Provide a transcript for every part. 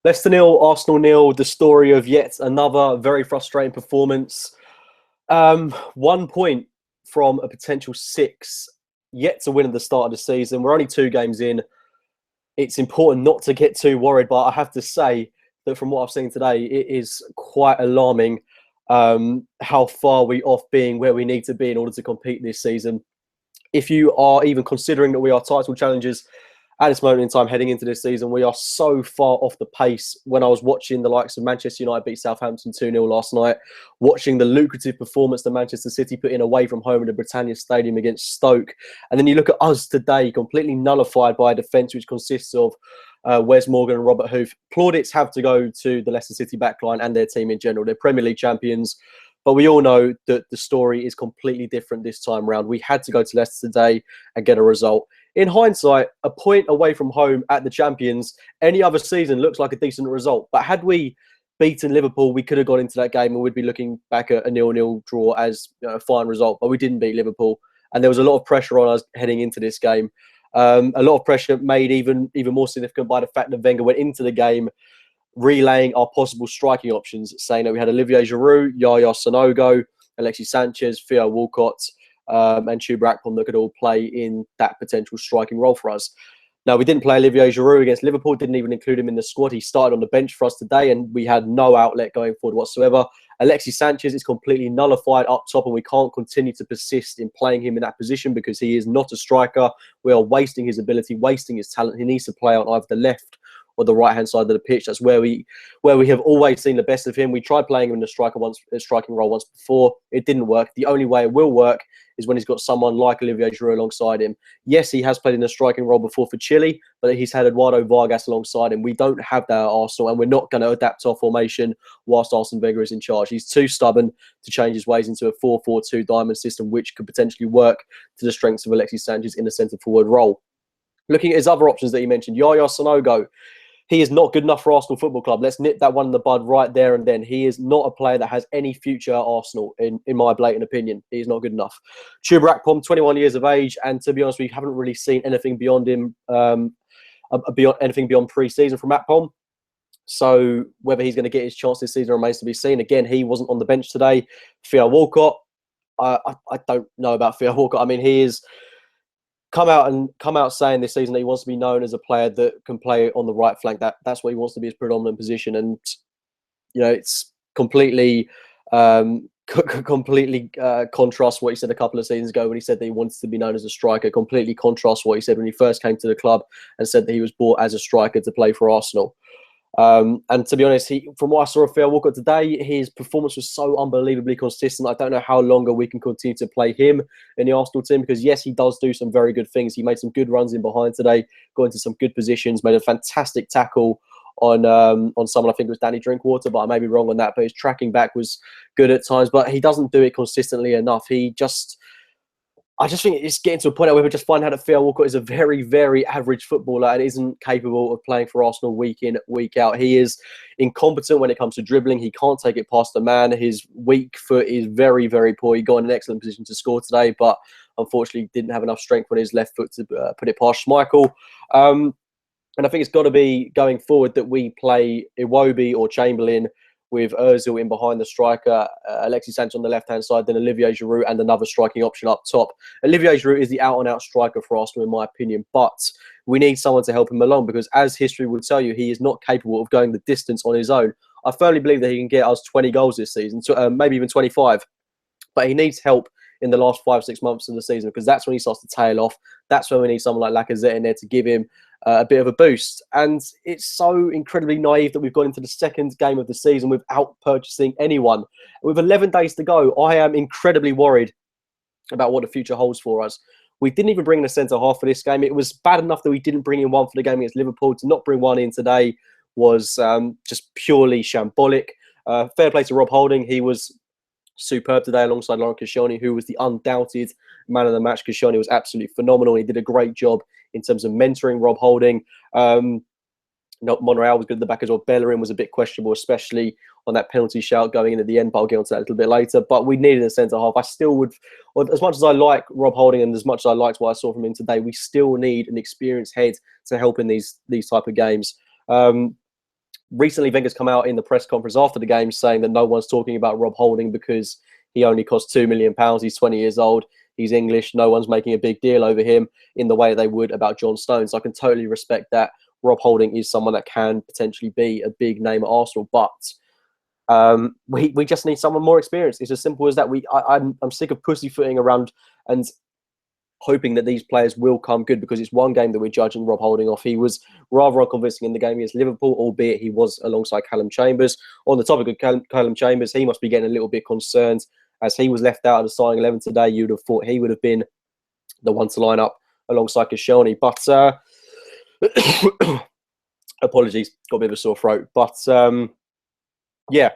Leicester nil, Arsenal nil. The story of yet another very frustrating performance. 1 point from a potential six, yet to win at the start of the season. We're only 2 games in. It's important not to get too worried, but I have to say that from what I've seen today, it is quite alarming how far we off being where we need to be in order to compete this season. If you are even considering that we are title challengers at this moment in time heading into this season, we are so far off the pace. When I was watching the likes of Manchester United beat Southampton 2-0 last night, watching the lucrative performance that Manchester City put in away from home in the Britannia Stadium against Stoke, and then you look at us today, completely nullified by a defence which consists of Wes Morgan and Robert Huth. Plaudits have to go to the Leicester City backline and their team in general. They're Premier League champions. But we all know that the story is completely different this time round. We had to go to Leicester today and get a result. In hindsight, a point away from home at the champions, any other season looks like a decent result. But had we beaten Liverpool, we could have gone into that game and we'd be looking back at a 0-0 draw as a fine result. But we didn't beat Liverpool. And there was a lot of pressure on us heading into this game. A lot of pressure made even more significant by the fact that Wenger went into the game relaying our possible striking options, saying that we had Olivier Giroud, Yaya Sanogo, Alexis Sanchez, Theo Walcott, and Chuba Akpom that could all play in that potential striking role for us. Now, we didn't play Olivier Giroud against Liverpool, didn't even include him in the squad. He started on the bench for us today, and we had no outlet going forward whatsoever. Alexis Sanchez is completely nullified up top, and we can't continue to persist in playing him in that position because he is not a striker. We are wasting his ability, wasting his talent. He needs to play on either the left or the right-hand side of the pitch. That's where we have always seen the best of him. We tried playing him in the striking role once before. It didn't work. The only way it will work is when he's got someone like Olivier Giroud alongside him. Yes, he has played in the striking role before for Chile, but he's had Eduardo Vargas alongside him. We don't have that at Arsenal, and we're not going to adapt our formation whilst Arsene Wenger is in charge. He's too stubborn to change his ways into a 4-4-2 diamond system, which could potentially work to the strengths of Alexis Sanchez in the centre-forward role. Looking at his other options that he mentioned, Yaya Sanogo, he is not good enough for Arsenal Football Club. Let's nip that one in the bud right there and then. He is not a player that has any future at Arsenal, in my blatant opinion. He is not good enough. Chuba Akpom, 21 years of age, and to be honest, we haven't really seen anything beyond him, beyond pre-season from Akpom. So whether he's going to get his chance this season remains to be seen. Again, he wasn't on the bench today. Theo Walcott, I don't know about Theo Walcott. I mean, he is come out saying this season that he wants to be known as a player that can play on the right flank. That's what he wants to be his predominant position, and it's completely contrasts what he said a couple of seasons ago when he said that he wanted to be known as a striker. Completely contrasts what he said when he first came to the club and said that he was bought as a striker to play for Arsenal. And to be honest, from what I saw of Theo Walcott today, his performance was so unbelievably consistent. I don't know how longer we can continue to play him in the Arsenal team because, yes, he does do some very good things. He made some good runs in behind today, got into some good positions, made a fantastic tackle on someone. I think it was Danny Drinkwater, but I may be wrong on that. But his tracking back was good at times, but he doesn't do it consistently enough. I just think it's getting to a point where we just find out that Theo Walcott is a very, very average footballer and isn't capable of playing for Arsenal week in, week out. He is incompetent when it comes to dribbling. He can't take it past a man. His weak foot is very, very poor. He got in an excellent position to score today, but unfortunately didn't have enough strength on his left foot to put it past Schmeichel. And I think it's got to be going forward that we play Iwobi or Chamberlain with Ozil in behind the striker, Alexis Sanchez on the left-hand side, then Olivier Giroud and another striking option up top. Olivier Giroud is the out-and-out striker for Arsenal, in my opinion, but we need someone to help him along because, as history will tell you, he is not capable of going the distance on his own. I firmly believe that he can get us 20 goals this season, maybe even 25, but he needs help in the last 5-6 months of the season because that's when he starts to tail off. That's when we need someone like Lacazette in there to give him a bit of a boost. And it's so incredibly naive that we've gone into the second game of the season without purchasing anyone. With 11 days to go, I am incredibly worried about what the future holds for us. We didn't even bring in a centre-half for this game. It was bad enough that we didn't bring in one for the game against Liverpool. To not bring one in today was just purely shambolic. Fair play to Rob Holding. He was superb today alongside Laurent Koscielny, who was the undoubted man of the match. Koscielny was absolutely phenomenal. He did a great job in terms of mentoring Rob Holding. Monreal was good at the back as well. Bellerin was a bit questionable, especially on that penalty shout going in at the end, but I'll get onto that a little bit later. But we needed a centre-half. I still would, as much as I like Rob Holding and as much as I liked what I saw from him today, we still need an experienced head to help in these type of games. recently Wenger's come out in the press conference after the game saying that no one's talking about Rob Holding because he only cost £2 million. He's 20 years old. He's English. No one's making a big deal over him in the way they would about John Stones. I can totally respect that. Rob Holding is someone that can potentially be a big name at Arsenal, but we just need someone more experienced. It's as simple as that. I'm sick of pussyfooting around and hoping that these players will come good, because it's one game that we're judging Rob Holding off. He was rather unconvincing in the game against Liverpool, albeit he was alongside Callum Chambers. On the topic of Callum Chambers, he must be getting a little bit concerned as he was left out of the starting 11 today. You'd have thought he would have been the one to line up alongside Koscielny. But apologies, got a bit of a sore throat. But yeah,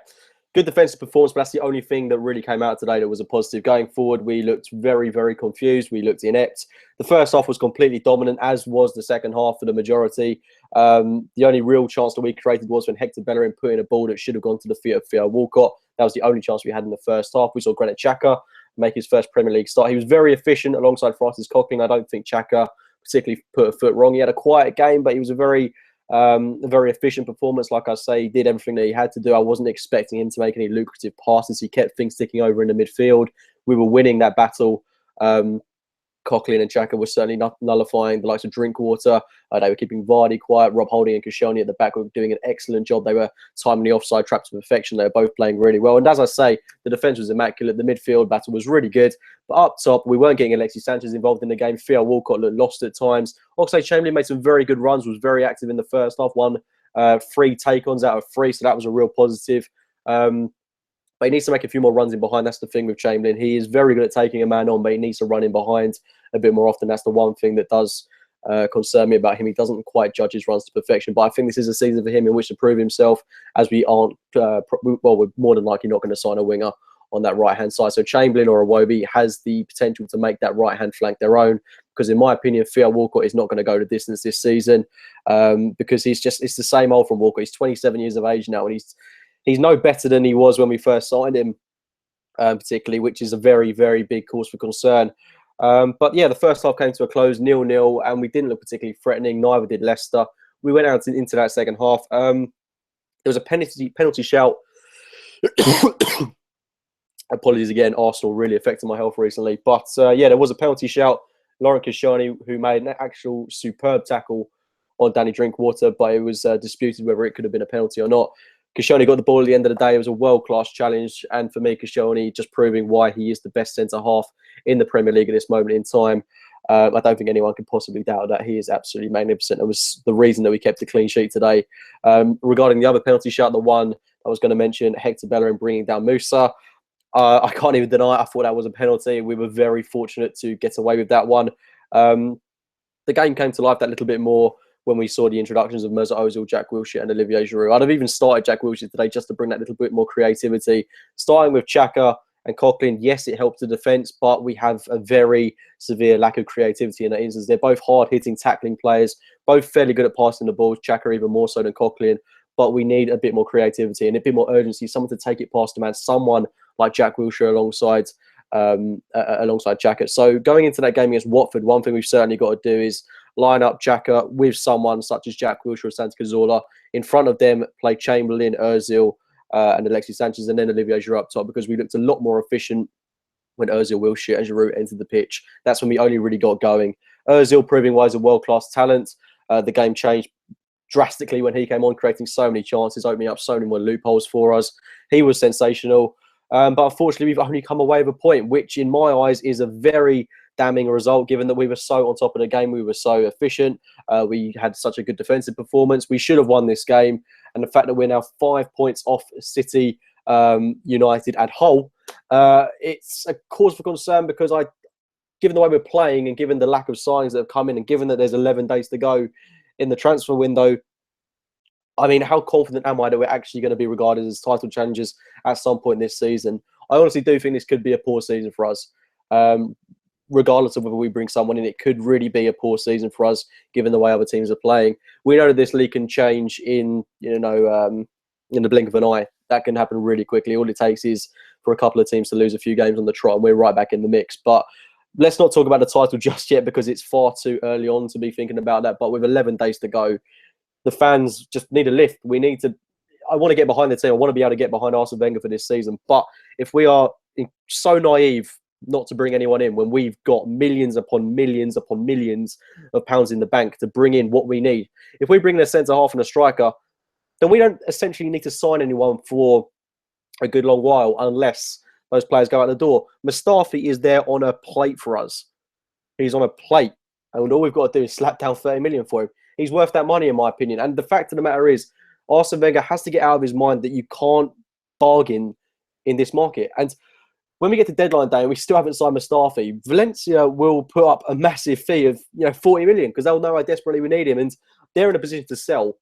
good defensive performance, but that's the only thing that really came out today that was a positive. Going forward, we looked very, very confused. We looked inept. The first half was completely dominant, as was the second half for the majority. The only real chance that we created was when Hector Bellerin put in a ball that should have gone to the feet of Theo Walcott. That was the only chance we had in the first half. We saw Granit Xhaka make his first Premier League start. He was very efficient alongside Francis Coquelin. I don't think Xhaka particularly put a foot wrong. He had a quiet game, but he was a very efficient performance. Like I say, he did everything that he had to do. I wasn't expecting him to make any lucrative passes. He kept things ticking over in the midfield. We were winning that battle. Coquelin and Xhaka were certainly nullifying the likes of Drinkwater. They were keeping Vardy quiet. Rob Holding and Koscielny at the back were doing an excellent job. They were timing the offside traps to perfection. They were both playing really well. And as I say, the defence was immaculate. The midfield battle was really good. But up top, we weren't getting Alexis Sanchez involved in the game. Theo Walcott looked lost at times. Oxlade-Chamberlain made some very good runs, was very active in the first half. Won 3 take-ons out of 3, so that was a real positive. But he needs to make a few more runs in behind. That's the thing with Chamberlain. He is very good at taking a man on, but he needs to run in behind a bit more often. That's the one thing that does concern me about him. He doesn't quite judge his runs to perfection. But I think this is a season for him in which to prove himself, as we aren't, we're more than likely not going to sign a winger on that right-hand side. So Chamberlain or Iwobi has the potential to make that right-hand flank their own, because in my opinion, Theo Walcott is not going to go the distance this season, because it's the same old from Walcott. He's 27 years of age now, and he's no better than he was when we first signed him, particularly, which is a very, very big cause for concern. But yeah, the first half came to a close, 0-0, and we didn't look particularly threatening. Neither did Leicester. We went out into that second half. There was a penalty shout. Apologies again, Arsenal really affected my health recently. But yeah, there was a penalty shout. Laurent Koscielny, who made an actual superb tackle on Danny Drinkwater, but it was disputed whether it could have been a penalty or not. Koscielny got the ball at the end of the day. It was a world-class challenge. And for me, Koscielny just proving why he is the best centre-half in the Premier League at this moment in time. I don't think anyone can possibly doubt that. He is absolutely magnificent. It was the reason that we kept a clean sheet today. Regarding the other penalty shot, the one I was going to mention, Hector Bellerin bringing down Musa. I can't even deny I thought that was a penalty. We were very fortunate to get away with that one. The game came to life that little bit more when we saw the introductions of Mesut Ozil, Jack Wilshere and Olivier Giroud. I'd have even started Jack Wilshere today just to bring that little bit more creativity. Starting with Xhaka and Coquelin, yes, it helped the defence, but we have a very severe lack of creativity in that instance. They're both hard-hitting, tackling players, both fairly good at passing the ball, Xhaka even more so than Coquelin, but we need a bit more creativity and a bit more urgency, someone to take it past the man, someone like Jack Wilshere alongside Xhaka. So going into that game against Watford, one thing we've certainly got to do is line up Xhaka with someone such as Jack Wilshere or Santi Cazorla. In front of them, play Chamberlain, Ozil, and Alexis Sanchez, and then Olivier Giroud up top, because we looked a lot more efficient when Ozil, Wilshere and Giroud entered the pitch. That's when we only really got going. Ozil proving why he's a world-class talent. The game changed drastically when he came on, creating so many chances, opening up so many more loopholes for us. He was sensational. But unfortunately, we've only come away with a point, which in my eyes is a very damning result, given that we were so on top of the game. We were so efficient. We had such a good defensive performance. We should have won this game. And the fact that we're now 5 points off City United at Hull, it's a cause for concern, because given the way we're playing and given the lack of signings that have come in and given that there's 11 days to go in the transfer window, I mean, how confident am I that we're actually going to be regarded as title challengers at some point this season? I honestly do think this could be a poor season for us. Regardless of whether we bring someone in, it could really be a poor season for us, given the way other teams are playing. We know that this league can change in the blink of an eye. That can happen really quickly. All it takes is for a couple of teams to lose a few games on the trot, and we're right back in the mix. But let's not talk about the title just yet, because it's far too early on to be thinking about that. But with 11 days to go, the fans just need a lift. We need to. I want to get behind the team. I want to be able to get behind Arsene Wenger for this season. But if we are so naive not to bring anyone in when we've got millions upon millions upon millions of pounds in the bank to bring in what we need, if we bring in a centre half and a striker, then we don't essentially need to sign anyone for a good long while unless those players go out the door. Mustafi is there on a plate for us. He's on a plate, and all we've got to do is slap down 30 million for him. He's worth that money, in my opinion. And the fact of the matter is, Arsene Wenger has to get out of his mind that you can't bargain in this market. And when we get to deadline day and we still haven't signed Mustafi, Valencia will put up a massive fee of 40 million because they'll know how desperately we need him, and they're in a position to sell.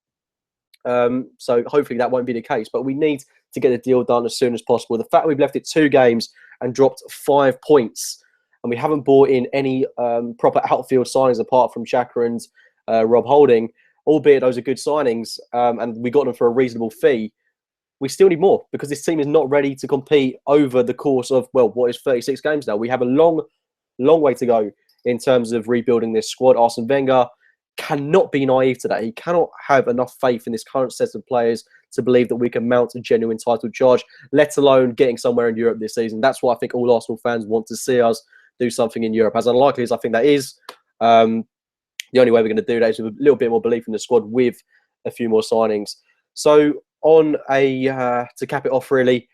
So hopefully that won't be the case. But we need to get the deal done as soon as possible. The fact we've left it 2 games and dropped 5 points, and we haven't bought in any proper outfield signings apart from Xhaka and Rob Holding, albeit those are good signings, and we got them for a reasonable fee. We still need more because this team is not ready to compete over the course of, well, what is 36 games now? We have a long, long way to go in terms of rebuilding this squad. Arsene Wenger cannot be naive today. He cannot have enough faith in this current set of players to believe that we can mount a genuine title charge, let alone getting somewhere in Europe this season. That's why I think all Arsenal fans want to see us do something in Europe. As unlikely as I think that is, the only way we're going to do that is with a little bit more belief in the squad with a few more signings. So on to cap it off, really,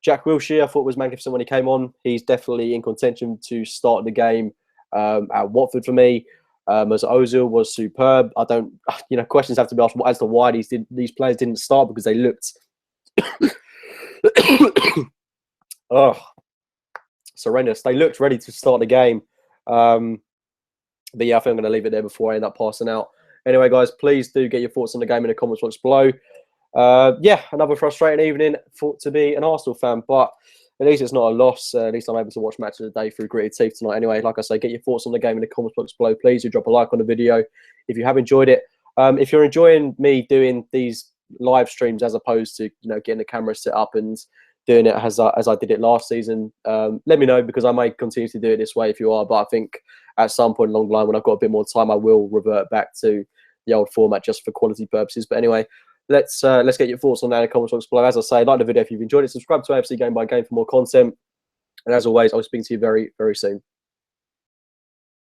Jack Wilshere, I thought was magnificent when he came on. He's definitely in contention to start the game at Watford for me. As Ozil was superb. I don't, questions have to be asked as to why these players didn't start because they looked, horrendous. They looked ready to start the game. But yeah, I think I'm going to leave it there before I end up passing out. Anyway, guys, please do get your thoughts on the game in the comments box below. Yeah, another frustrating evening to be an Arsenal fan, but at least it's not a loss. At least I'm able to watch match of the day through gritted teeth tonight. Anyway, like I say, get your thoughts on the game in the comments box below. Please do drop a like on the video if you have enjoyed it. If you're enjoying me doing these live streams as opposed to getting the camera set up and doing it as I did it last season, let me know because I may continue to do it this way if you are. But I think at some point along the line, when I've got a bit more time, I will revert back to the old format just for quality purposes. But anyway, let's get your thoughts on that in the comments box below. As I say, like the video if you've enjoyed it. Subscribe to AFC Game by Game for more content. And as always, I'll speak to you very, very soon.